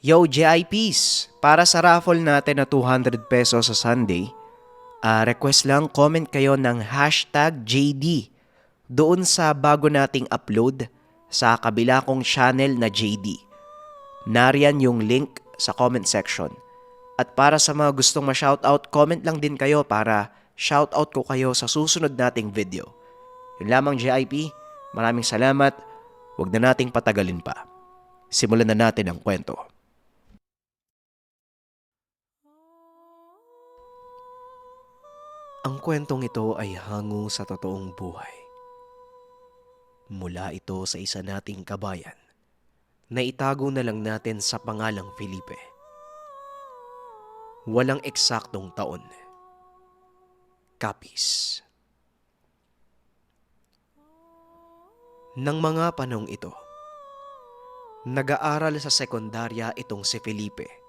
Yo, JIPs! Para sa raffle natin na 200 pesos sa Sunday, request lang comment kayo ng hashtag JD doon sa bago nating upload sa kabila kong channel na JD. Nariyan yung link sa comment section. At para sa mga gustong ma-shoutout, comment lang din kayo para shoutout ko kayo sa susunod nating video. Yun lamang JIP, maraming salamat, huwag na nating patagalin pa. Simulan na natin ang kwento. Ang kwentong ito ay hango sa totoong buhay. Mula ito sa isa nating kabayan na itago na lang natin sa pangalang Felipe. Walang eksaktong taon. Kapis. Nang mga panong ito, nag-aaral sa sekundarya itong si Felipe.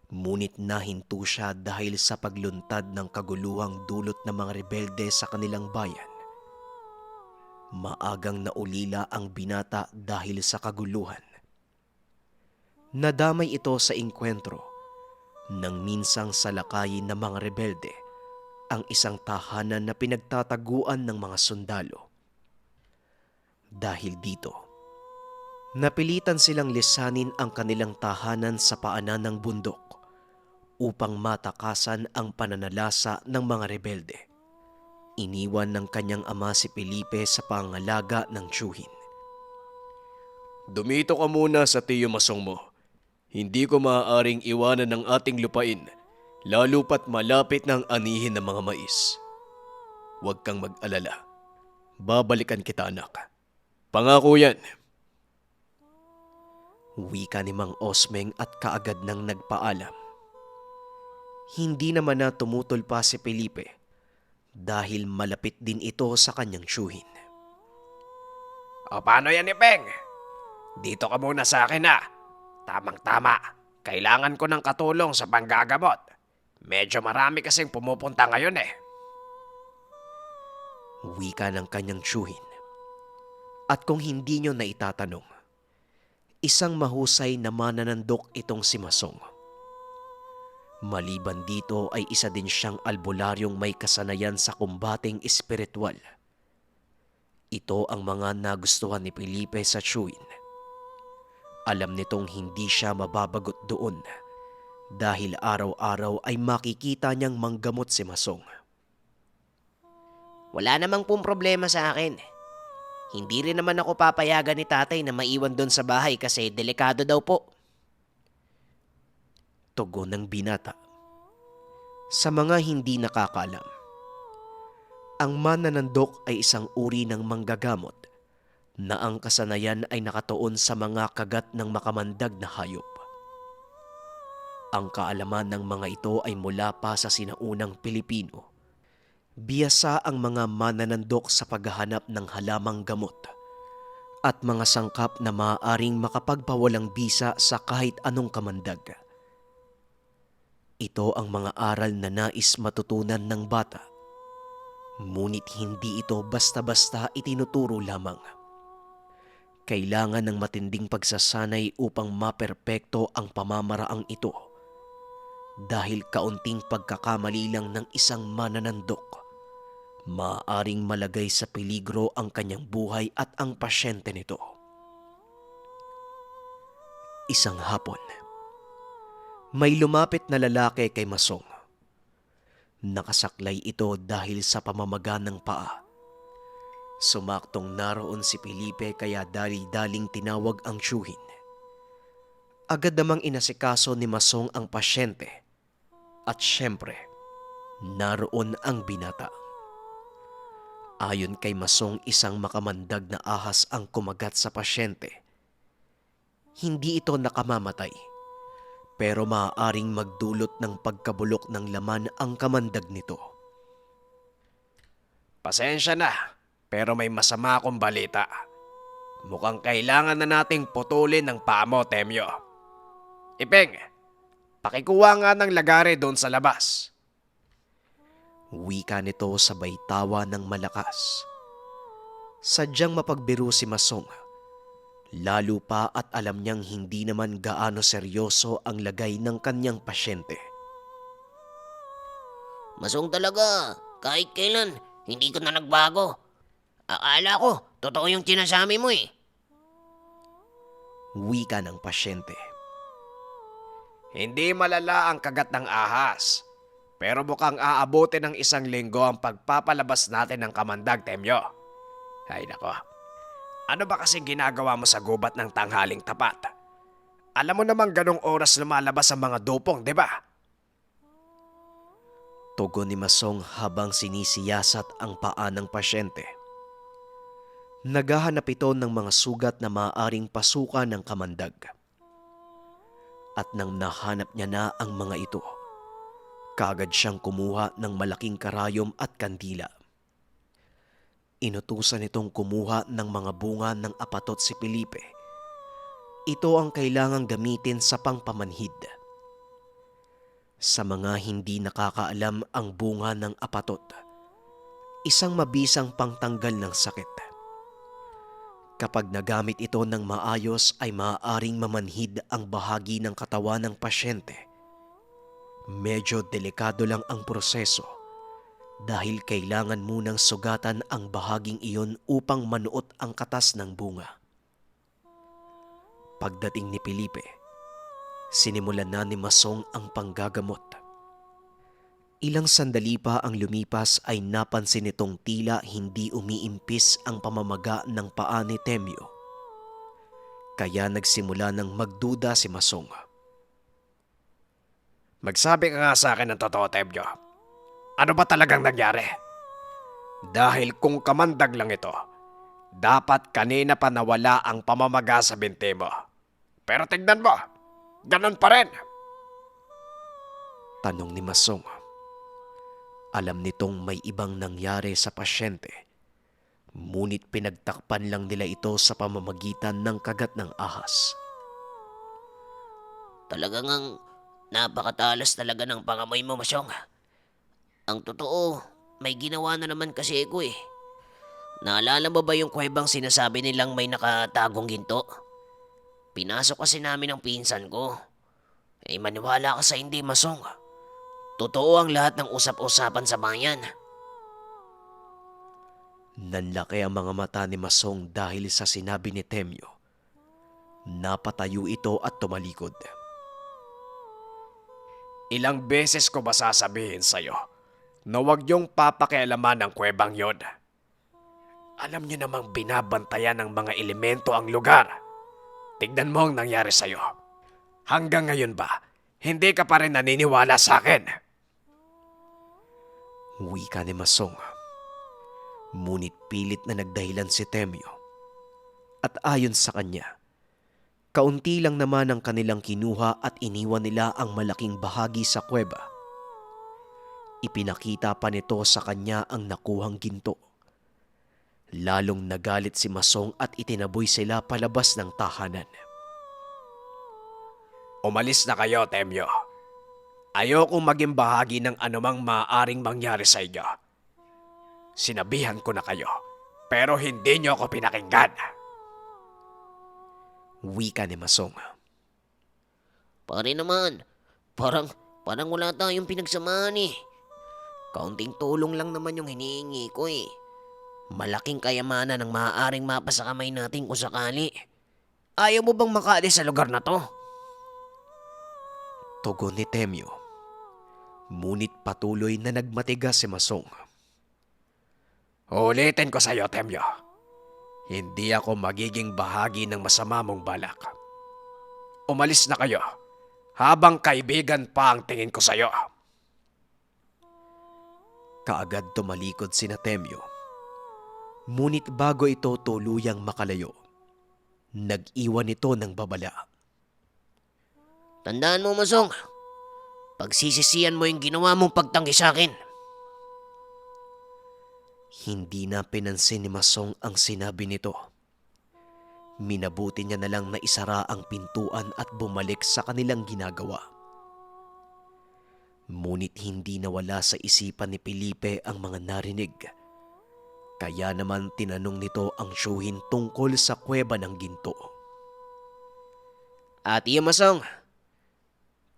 Ngunit nahinto siya dahil sa pagluntad ng kaguluhang dulot ng mga rebelde sa kanilang bayan. Maagang naulila ang binata dahil sa kaguluhan. Nadamay ito sa engkwentro nang minsang salakayin ng mga rebelde ang isang tahanan na pinagtataguan ng mga sundalo. Dahil dito, napilitan silang lisanin ang kanilang tahanan sa paanan ng bundok upang matakasan ang pananalasa ng mga rebelde. Iniwan ng kanyang ama si Felipe sa pangalaga ng tiyuhin. Dumito ka muna sa tiyo masong mo. Hindi ko maaaring iwanan ng ating lupain, lalo pat malapit ng anihin ng mga mais. Huwag kang mag-alala. Babalikan kita, anak. Pangako yan. Wika ni Mang Osmeng at kaagad nang nagpaalam. Hindi naman na tumutol pa si Felipe dahil malapit din ito sa kanyang tiyuhin. O paano yan, Ipeng? Dito ka muna sa akin na. Tamang-tama. Kailangan ko ng katulong sa panggagamot. Medyo marami kasing pumupunta ngayon eh. Wika ng kanyang tiyuhin. At kung hindi nyo na itatanong, isang mahusay na mananandok itong si Masong. Maliban dito ay isa din siyang albularyong may kasanayan sa kumbating espiritual. Ito ang mga nagustuhan ni Felipe sa tiyuhin. Alam nitong hindi siya mababagot doon dahil araw-araw ay makikita niyang manggamot si Masong. Wala namang pong problema sa akin. Hindi rin naman ako papayagan ni tatay na maiwan doon sa bahay kasi delikado daw po. Tugon ng binata. Sa mga hindi nakakaalam, ang mananandok ay isang uri ng manggagamot na ang kasanayan ay nakatuon sa mga kagat ng makamandag na hayop. Ang kaalaman ng mga ito ay mula pa sa sinaunang Pilipino. Biyasa ang mga mananandok sa paghahanap ng halamang gamot at mga sangkap na maaaring makapagpawalang bisa sa kahit anong kamandag. Ito ang mga aral na nais matutunan ng bata, ngunit hindi ito basta-basta itinuturo lamang. Kailangan ng matinding pagsasanay upang maperpekto ang pamamaraang ito dahil kaunting pagkakamali lang ng isang mananandok, maaaring malagay sa peligro ang kanyang buhay at ang pasyente nito. Isang hapon, may lumapit na lalaki kay Masong. Nakasaklay ito dahil sa pamamaga ng paa. Sumaktong naroon si Felipe kaya dali-daling tinawag ang tiyuhin. Agad namang inasikaso ni Masong ang pasyente at syempre, naroon ang binata. Ayon kay Masong, isang makamandag na ahas ang kumagat sa pasyente. Hindi ito nakamamatay, pero maaaring magdulot ng pagkabulok ng laman ang kamandag nito. Pasensya na, pero may masama akong balita. Mukhang kailangan na nating putulin ng paa mo, Temyo. Ipeng, pakikuha nga ng lagare doon sa labas. Wika nito sabay tawa ng malakas. Sadyang mapagbiro si Masong Lalo pa at alam niyang hindi naman gaano seryoso ang lagay ng kanyang pasyente. Masong talaga, kahit kailan, hindi ko na nagbago. Akala ko, totoo yung sinasabi mo eh. Wika ng pasyente. Hindi malala ang kagat ng ahas. Pero mukhang aabutin ng 1 linggo ang pagpapalabas natin ng kamandag, Temyo. Ay nako. Ano ba kasing ginagawa mo sa gubat ng tanghaling tapat? Alam mo namang ganong oras lumalabas ang mga dupong, di ba? Tugon ni Masong habang sinisiyasat ang paa ng pasyente. Naghahanap ito ng mga sugat na maaaring pasukan ng kamandag. At nang nahanap niya na ang mga ito, kaagad siyang kumuha ng malaking karayom at kandila. Inutusan itong kumuha ng mga bunga ng apatot si Felipe. Ito ang kailangang gamitin sa pangpamanhid. Sa mga hindi nakakaalam ang bunga ng apatot, isang mabisang pangtanggal ng sakit. Kapag nagamit ito ng maayos ay maaaring mamanhid ang bahagi ng katawan ng pasyente. Medyo delikado lang ang proseso dahil kailangan munang sugatan ang bahaging iyon upang manuot ang katas ng bunga. Pagdating ni Felipe, sinimulan na ni Masong ang panggagamot. Ilang sandali pa ang lumipas ay napansin nitong tila hindi umiimpis ang pamamaga ng paa ni Temyo. Kaya nagsimula ng magduda si Masong. Magsabi ka nga sa akin ng totoo, Temyo. Ano ba talagang nangyari? Dahil kung kamandag lang ito, dapat kanina pa nawala ang pamamaga sa binti mo. Pero tignan mo, ganun pa rin. Tanong ni Masong. Alam nitong may ibang nangyari sa pasyente, ngunit pinagtakpan lang nila ito sa pamamagitan ng kagat ng ahas. Talagang ang napakatalas talaga ng pangamoy mo, Masyong. Ang totoo, may ginawa na naman kasi ako eh. Naalala mo ba yung kuwebang sinasabi nilang may nakatagong ginto? Pinasok kasi namin ang pinsan ko. Eh maniwala ka sa hindi, Masong. Totoo ang lahat ng usap-usapan sa bayan. Nanlaki ang mga mata ni Masong dahil sa sinabi ni Temyo. Napatayo ito at tumalikod. Ilang beses ko ba sasabihin sa'yo na huwag niyong papakialaman ang kuwebang yon? Alam niyo namang binabantayan ng mga elemento ang lugar. Tignan mo ang nangyari sa'yo. Hanggang ngayon ba, hindi ka pa rin naniniwala sa akin? Wika ni Masong. Ngunit pilit na nagdahilan si Temyo. At ayon sa kanya, kaunti lang naman ang kanilang kinuha at iniwan nila ang malaking bahagi sa kuweba. Ipinakita pa nito sa kanya ang nakuhang ginto. Lalong nagalit si Masong at itinaboy sila palabas ng tahanan. Umalis na kayo, Temyo. Ayokong maging bahagi ng anumang maaaring mangyari sa inyo. Sinabihan ko na kayo, pero hindi niyo ako pinakinggan. Wika ni Masong. Pare naman, parang wala tayong pinagsamahan eh. Kaunting tulong lang naman yung hinihingi ko eh. Malaking kayamanan ang maaaring mapasa kamay natin kung sakali. Ayaw mo bang makaalis sa lugar na to? Tugon ni Temyo. Ngunit patuloy na nagmatigas si Masong. Ulitin ko sa iyo, Temyo. Hindi ako magiging bahagi ng masama mong balak. Umalis na kayo habang kaibigan pa ang tingin ko sa iyo. Kaagad tumalikod si Temyo. Ngunit bago ito tuluyang makalayo, nag-iwan ito ng babala. Tandaan mo, Masong. Pagsisisihan mo yung ginawa mong pagtanggi sa akin. Hindi na pinansin ni Masong ang sinabi nito. Minabuti niya na lang na isara ang pintuan at bumalik sa kanilang ginagawa. Ngunit hindi nawala sa isipan ni Felipe ang mga narinig. Kaya naman tinanong nito ang tiyuhin tungkol sa kuweba ng ginto. Ate Masong,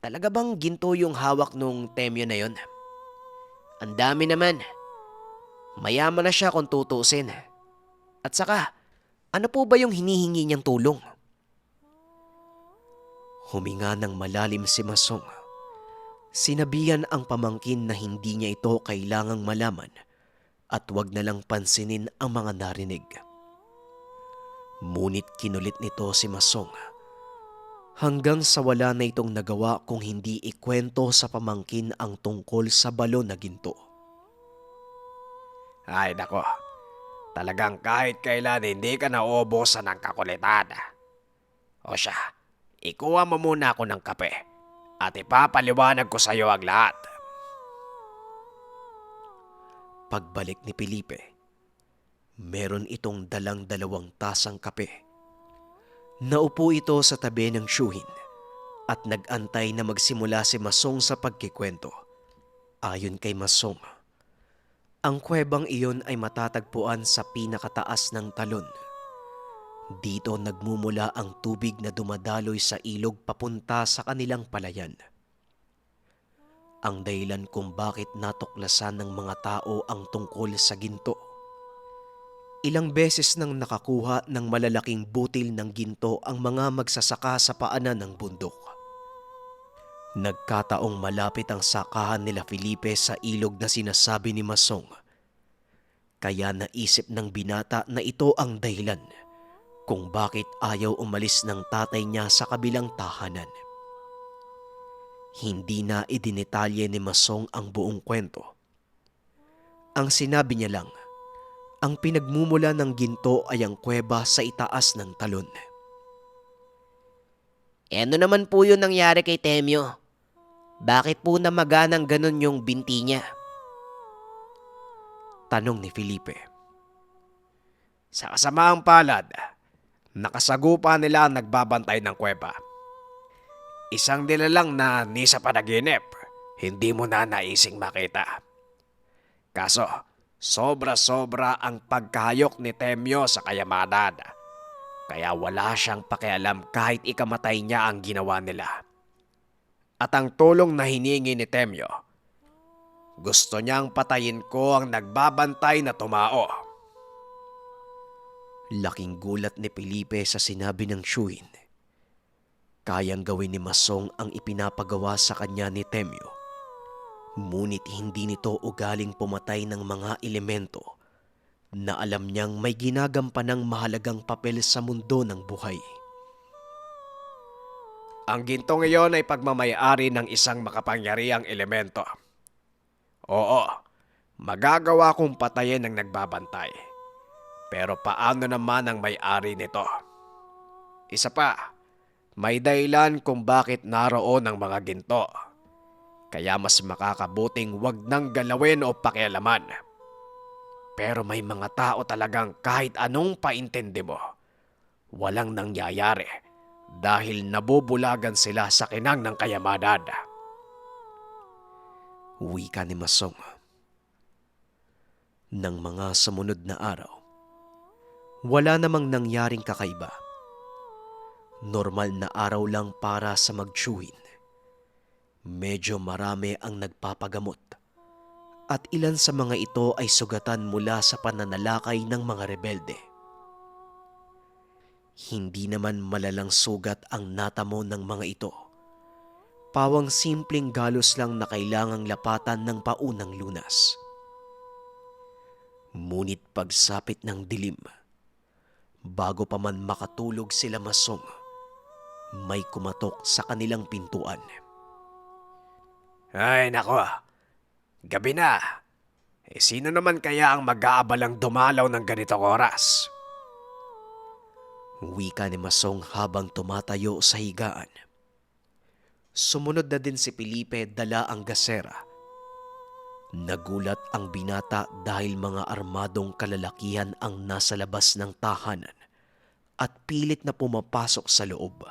talaga bang ginto yung hawak nung Temyo na yon? Ang dami naman. Mayaman na siya kung tutusin. At saka, ano po ba yung hinihingi niyang tulong? Huminga ng malalim si Masong. Sinabihan ang pamangkin na hindi niya ito kailangang malaman at wag na lang pansinin ang mga narinig. Ngunit kinulit nito si Masong hanggang sa wala na itong nagawa kung hindi ikwento sa pamangkin ang tungkol sa balon na ginto. Ay nako, talagang kahit kailan hindi ka nauubusan ng kakulitan. O siya, ikuha mo muna ako ng kape at ipapaliwanag ko sa iyo ang lahat. Pagbalik ni Felipe, meron itong dalang 2 tasang kape. Naupo ito sa tabi ng syuhin at nag-antay na magsimula si Masong sa pagkikwento. Ayon kay Masong, ang kuwebang iyon ay matatagpuan sa pinakataas ng talon. Dito nagmumula ang tubig na dumadaloy sa ilog papunta sa kanilang palayan. Ang dahilan kung bakit natuklasan ng mga tao ang tungkol sa ginto. Ilang beses nang nakakuha ng malalaking butil ng ginto ang mga magsasaka sa paanan ng bundok. Nagkataong malapit ang sakahan nila Felipe sa ilog na sinasabi ni Masong. Kaya naisip ng binata na ito ang dahilan kung bakit ayaw umalis ng tatay niya sa kabilang tahanan. Hindi na idinetalye ni Masong ang buong kwento. Ang sinabi niya lang, ang pinagmumula ng ginto ay ang kuweba sa itaas ng talon. Ano naman po yun nangyari kay Temyo? Bakit po namaganang ganun yung binti niya? Tanong ni Felipe. Sa kasamaang palad, nakasagupa nila ang nagbabantay ng kuweba. Isang nilalang na ni sa panaginip, hindi mo na naising makita. Kaso, sobra-sobra ang pagkahayok ni Temyo sa kayamanan. Kaya wala siyang pakialam kahit ikamatay niya ang ginawa nila. At ang tulong na hiningi ni Temyo, gusto niyang patayin ko ang nagbabantay na tumao. Laking gulat ni Felipe sa sinabi ng syuhin. Kayang gawin ni Masong ang ipinapagawa sa kanya ni Temyo. Ngunit hindi nito ugaling pumatay ng mga elemento na alam niyang may ginagampanang mahalagang papel sa mundo ng buhay. Ang gintong iyon ay pagmamayari ng isang makapangyarihang elemento. Oo, magagawa kong patayin ang nagbabantay. Pero paano naman ang may-ari nito? Isa pa, may dahilan kung bakit naroon ang mga ginto. Kaya mas makakabuting wag nang galawin o pakialaman. Pero may mga tao talagang kahit anong paintindi mo, walang nangyayari dahil nabubulagan sila sa kinang ng kayamanan. Wika ni Masong. Nang mga sumunod na araw, wala namang nangyaring kakaiba. Normal na araw lang para sa magtsuhin. Medyo marami ang nagpapagamot at ilan sa mga ito ay sugatan mula sa pananalakay ng mga rebelde. Hindi naman malalang sugat ang natamo ng mga ito. Pawang simpleng galos lang na kailangang lapatan ng paunang lunas. Ngunit pagsapit ng dilim, bago pa man makatulog sila Masong, may kumatok sa kanilang pintuan. Ay nako, gabi na. Sino naman kaya ang mag-aabalang dumalaw ng ganitong oras? Wika ni Masong habang tumatayo sa higaan. Sumunod na din si Felipe dala ang gasera. Nagulat ang binata dahil mga armadong kalalakihan ang nasa labas ng tahanan at pilit na pumapasok sa loob.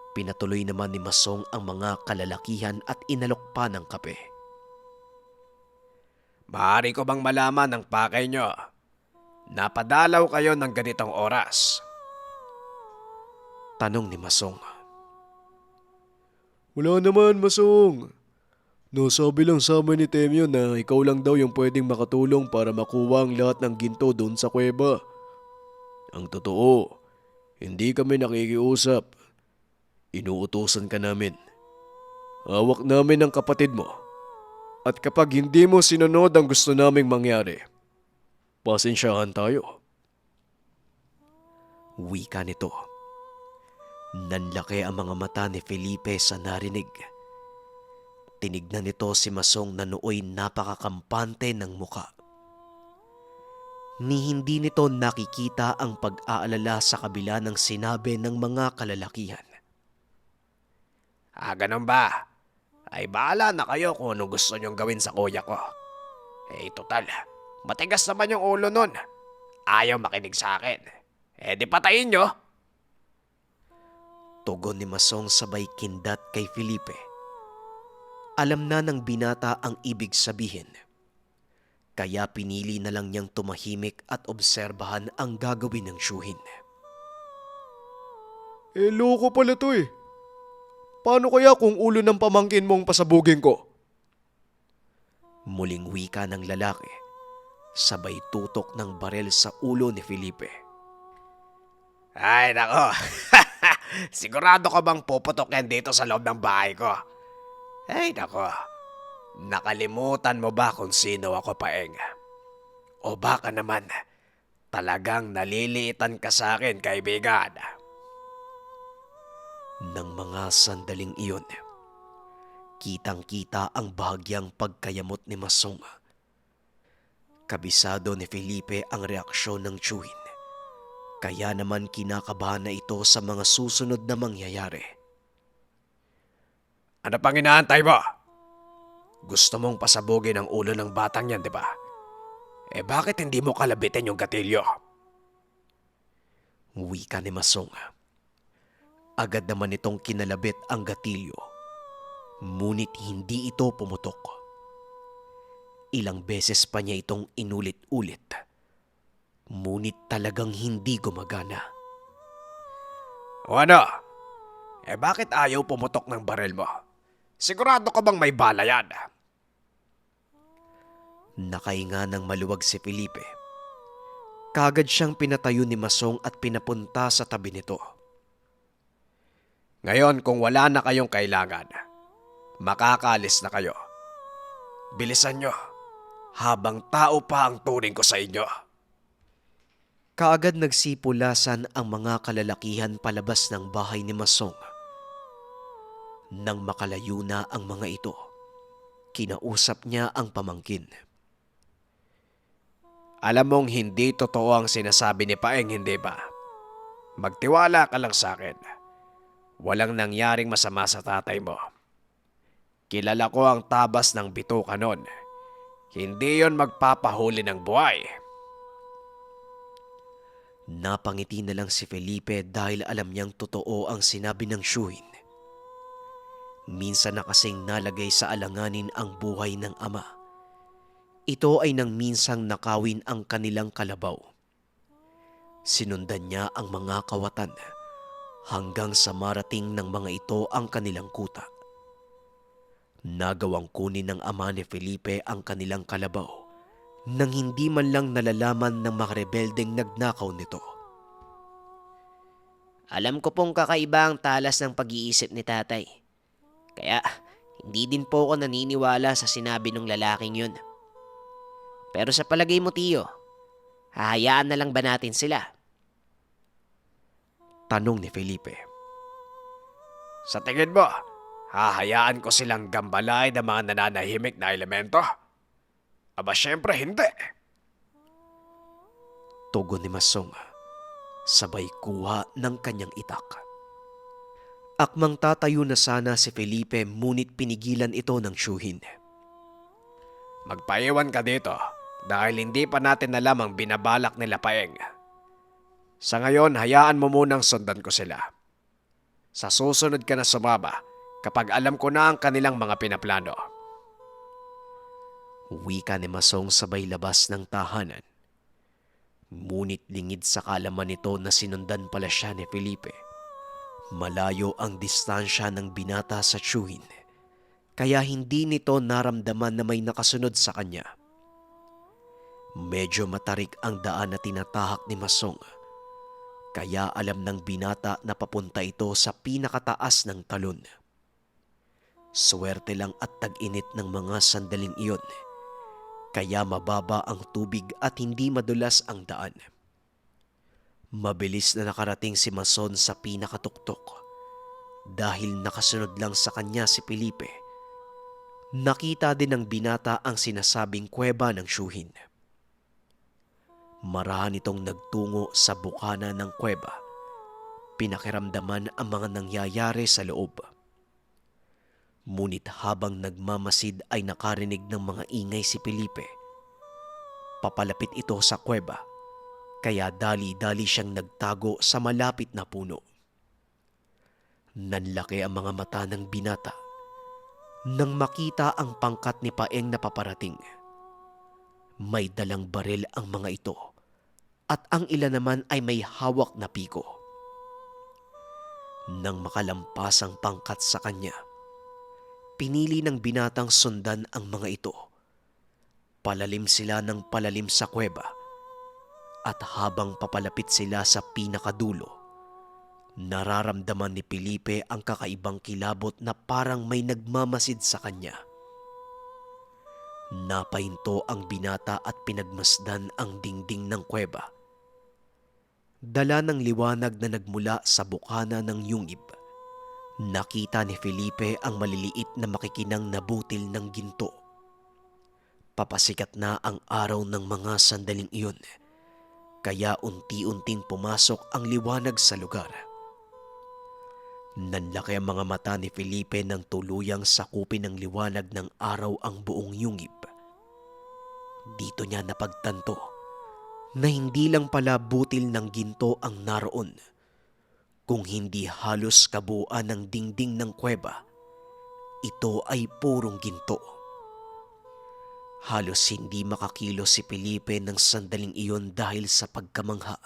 Pinatuloy naman ni Masong ang mga kalalakihan at inalok pa ng kape. Maaari ko bang malaman ang pakay nyo? Napadalaw kayo ng ganitong oras. Tanong ni Masong. Wala naman, Masong. Nasabi lang sa amin ni Temyo na ikaw lang daw yung pwedeng makatulong para makuha ang lahat ng ginto doon sa kuweba. Ang totoo, hindi kami nakikiusap. Inuutosan ka namin. Hawak namin ang kapatid mo. At kapag hindi mo sinunod ang gusto naming mangyari, pasensyahan tayo. Wika nito. Nanlaki ang mga mata ni Felipe sa narinig. Tinignan nito si Masong na nooy napakakampante ng muka. Ni hindi nito nakikita ang pag-aalala sa kabila ng sinabi ng mga kalalakihan. Ganun ba? Ay bahala na kayo kung ano gusto nyong gawin sa kuya ko. Total, matigas naman yung ulo nun. Ayaw makinig sa akin. Di patayin nyo. Tugon ni Masong sabay kindat kay Felipe. Alam na ng binata ang ibig sabihin. Kaya pinili na lang niyang tumahimik at obserbahan ang gagawin ng tiyuhin. Loko pala to eh. Paano kaya kung ulo ng pamangkin mong pasabugin ko? Muling wika ng lalaki, sabay tutok ng barel sa ulo ni Felipe. Ay nako, sigurado ka bang puputok yan dito sa loob ng bahay ko? Ay nako, nakalimutan mo ba kung sino ako, Paeng? O baka naman, talagang naliliitan ka sa akin, kaibigan? Nang mga sandaling iyon, kitang-kita ang bahagyang pagkayamot ni Masong. Kabisado ni Felipe ang reaksyon ng tiyuhin. Kaya naman kinakabahan na ito sa mga susunod na mangyayari. Ano pang inaantay mo? Gusto mong pasabugin ang ulo ng batang yan, di ba? Bakit hindi mo kalabitin yung gatilyo? Wika ni Masong. Agad naman itong kinalabit ang gatilyo. Ngunit hindi ito pumutok. Ilang beses pa niya itong inulit-ulit. Ngunit talagang hindi gumagana. O ano? Bakit ayaw pumutok ng baril mo? Sigurado ka bang may bala yan? Nakahinga ng maluwag si Felipe. Kagad siyang pinatayo ni Masong at pinapunta sa tabi nito. Ngayon kung wala na kayong kailangan, makakaalis na kayo. Bilisan nyo, habang tao pa ang turing ko sa inyo. Kaagad nagsipulasan ang mga kalalakihan palabas ng bahay ni Masong. Nang makalayo na ang mga ito, kinausap niya ang pamangkin. Alam mong hindi totoo ang sinasabi ni Paeng, hindi ba? Magtiwala ka lang sa akin. Walang nangyaring masama sa tatay mo. Kilala ko ang tabas ng bituka nun. Hindi yon magpapahuli ng buhay. Napangiti na lang si Felipe dahil alam niyang totoo ang sinabi ng tiyuhin. Minsan na kasing nalagay sa alanganin ang buhay ng ama. Ito ay nang minsang nakawin ang kanilang kalabaw. Sinundan niya ang mga kawatan hanggang sa marating ng mga ito ang kanilang kuta. Nagawang kunin ng ama ni Felipe ang kanilang kalabaw nang hindi man lang nalalaman ng mga rebeldeng nagnakaw nito. Alam ko pong kakaiba ang talas ng pag-iisip ni tatay. Kaya hindi din po ako naniniwala sa sinabi ng lalaking yun. Pero sa palagay mo, tiyo, hahayaan na lang ba natin sila? Tanong ni Felipe. Sa tingin mo, hahayaan ko silang gambalay ng mga nananahimik na elemento? Aba syempre hindi. Tugon ni Masong, sabay kuha ng kanyang itak. Akmang tatayo na sana si Felipe ngunit pinigilan ito ng tiyuhin. Magpaiwan ka dito dahil hindi pa natin alam ang binabalak nila, Paeng. Sa ngayon, hayaan mo munang sundan ko sila. Sa susunod ka na sumaba kapag alam ko na ang kanilang mga pinaplano. Wika ni Masong sabay labas ng tahanan. Ngunit lingid sa kalaman nito na sinundan pala siya ni Felipe. Malayo ang distansya ng binata sa tiyuhin, kaya hindi nito naramdaman na may nakasunod sa kanya. Medyo matarik ang daan na tinatahak ni Masong, kaya alam ng binata na papunta ito sa pinakataas ng talon. Swerte lang at tag-init ng mga sandaling iyon, kaya mababa ang tubig at hindi madulas ang daan. Mabilis na nakarating si Mason sa pinakatuktok dahil nakasunod lang sa kanya si Felipe. Nakita din ng binata ang sinasabing kuweba ng tiyuhin. Marahan itong nagtungo sa bukana ng kuweba. Pinakiramdaman ang mga nangyayari sa loob. Ngunit habang nagmamasid ay nakarinig ng mga ingay si Felipe. Papalapit ito sa kuweba, kaya dali-dali siyang nagtago sa malapit na puno. Nanlaki ang mga mata ng binata nang makita ang pangkat ni Paeng na paparating. May dalang baril ang mga ito at ang ilan naman ay may hawak na piko. Nang makalampas ang pangkat sa kanya, pinili ng binatang sundan ang mga ito. Palalim sila ng palalim sa kuweba at habang papalapit sila sa pinakadulo, nararamdaman ni Felipe ang kakaibang kilabot na parang may nagmamasid sa kanya. Napahinto ang binata at pinagmasdan ang dingding ng kuweba. Dala ng liwanag na nagmula sa bukana ng yungib. Nakita ni Felipe ang maliliit na makikinang na butil ng ginto. Papasikat na ang araw ng mga sandaling iyon, kaya unti-unting pumasok ang liwanag sa lugar. Nanlaki ang mga mata ni Felipe nang tuluyang sakupin ng liwanag ng araw ang buong yungib. Dito niya napagtanto na hindi lang pala butil ng ginto ang naroon, kung hindi halos kabuuan ng dingding ng kuweba. Ito ay purong ginto. Halos hindi makakilos si Felipe ng sandaling iyon dahil sa pagkamangha.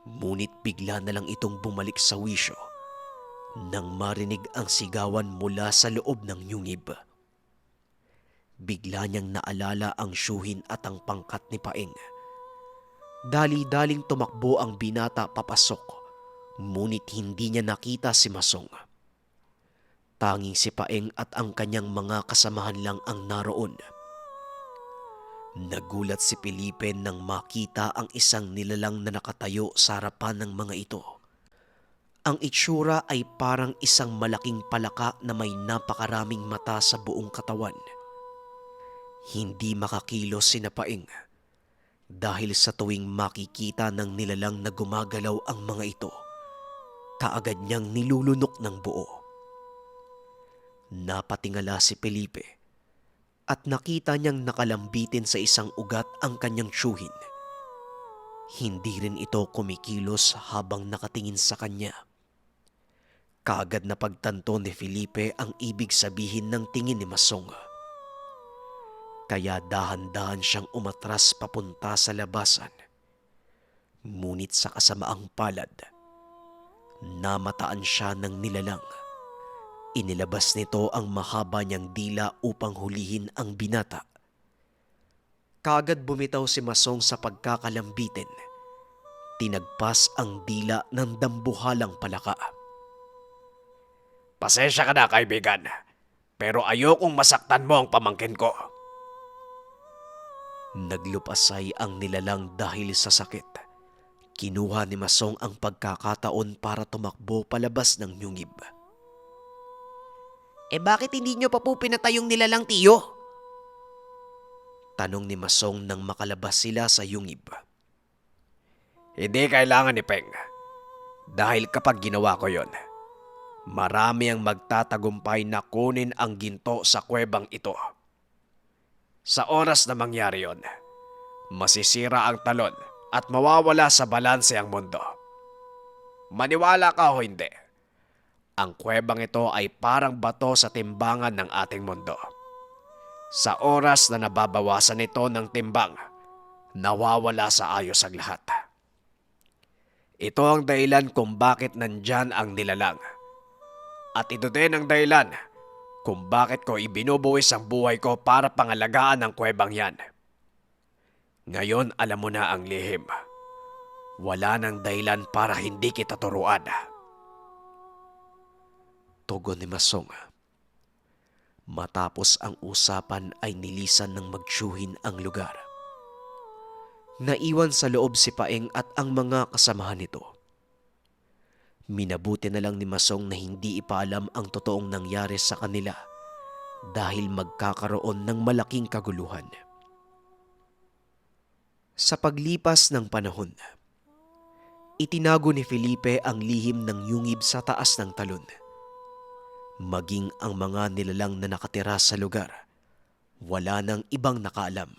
Ngunit bigla na lang itong bumalik sa wisyo nang marinig ang sigawan mula sa loob ng yungib. Bigla niyang naalala ang tiyuhin at ang pangkat ni Paeng. Dali-daling tumakbo ang binata papasok, ngunit hindi niya nakita si Masong. Tanging si Paeng at ang kanyang mga kasamahan lang ang naroon. Nagulat si Felipe nang makita ang isang nilalang na nakatayo sa harapan ng mga ito. Ang itsura ay parang isang malaking palaka na may napakaraming mata sa buong katawan. Hindi makakilos si Paeng dahil sa tuwing makikita ng nilalang na gumagalaw ang mga ito, kaagad niyang nilulunok ng buo. Napatingala si Felipe at nakita niyang nakalambitin sa isang ugat ang kanyang tiyuhin. Hindi rin ito kumikilos habang nakatingin sa kanya. Kaagad na pagtanto ni Felipe ang ibig sabihin ng tingin ni Masong. Kaya dahan-dahan siyang umatras papunta sa labasan. Ngunit sa kasamaang palad, namataan siya ng nilalang. Inilabas nito ang mahaba niyang dila upang hulihin ang binata. Kaagad bumitaw si Masong sa pagkakalambitin. Tinagpas ang dila ng dambuhalang palaka. Pasensya ka na, kaibigan. Pero ayokong masaktan mo ang pamangkin ko. Naglupasay ang nilalang dahil sa sakit. Kinuha ni Masong ang pagkakataon para tumakbo palabas ng yungib. Bakit hindi nyo pa po pinatay yung nilalang, tiyo? Tanong ni Masong nang makalabas sila sa yungib. Hindi kailangan ni Peng. Dahil kapag ginawa ko yon, marami ang magtatagumpay na kunin ang ginto sa kuwebang ito. Sa oras na mangyari yon, masisira ang talon at mawawala sa balanse ang mundo. Maniwala ka o hindi, ang kuwebang ito ay parang bato sa timbangan ng ating mundo. Sa oras na nababawasan ito ng timbang, nawawala sa ayos ang lahat. Ito ang dahilan kung bakit nandyan ang nilalang. At ito din ang dahilan kung bakit ko ibinubuwis ang buhay ko para pangalagaan ang kuwebang yan. Ngayon alam mo na ang lihim. Wala nang dahilan para hindi kita turuan. Tugon ni Masong. Matapos ang usapan ay nilisan ng magtsuhin ang lugar. Naiwan sa loob si Paeng at ang mga kasamahan nito. Minabuti na lang ni Masong na hindi ipaalam ang totoong nangyari sa kanila dahil magkakaroon ng malaking kaguluhan. Sa paglipas ng panahon, itinago ni Felipe ang lihim ng yungib sa taas ng talon. Maging ang mga nilalang na nakatira sa lugar, wala nang ibang nakaalam.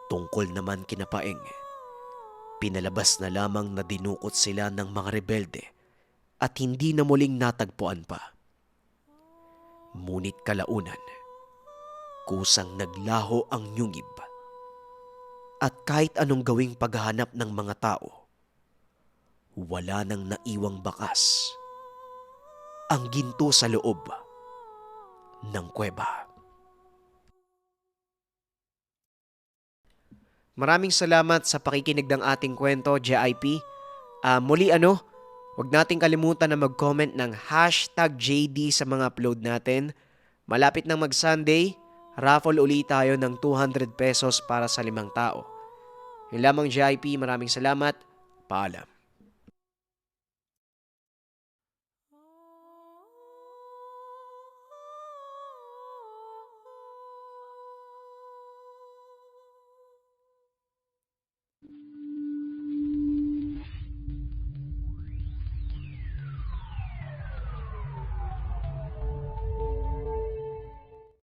Tungkol naman kina Paeng, pinalabas na lamang na dinukot sila ng mga rebelde at hindi na muling natagpuan pa. Ngunit kalaunan, kusang naglaho ang yungib. At kahit anong gawing paghahanap ng mga tao, wala nang naiwang bakas ang ginto sa loob ng kuweba. Maraming salamat sa pakikinig ng ating kwento, JIP. Muli huwag nating kalimutan na mag-comment ng #JD sa mga upload natin. Malapit nang mag-Sunday, raffle uli tayo ng 200 pesos para sa 5 tao. Yun lamang, JIP. Maraming salamat. Paalam.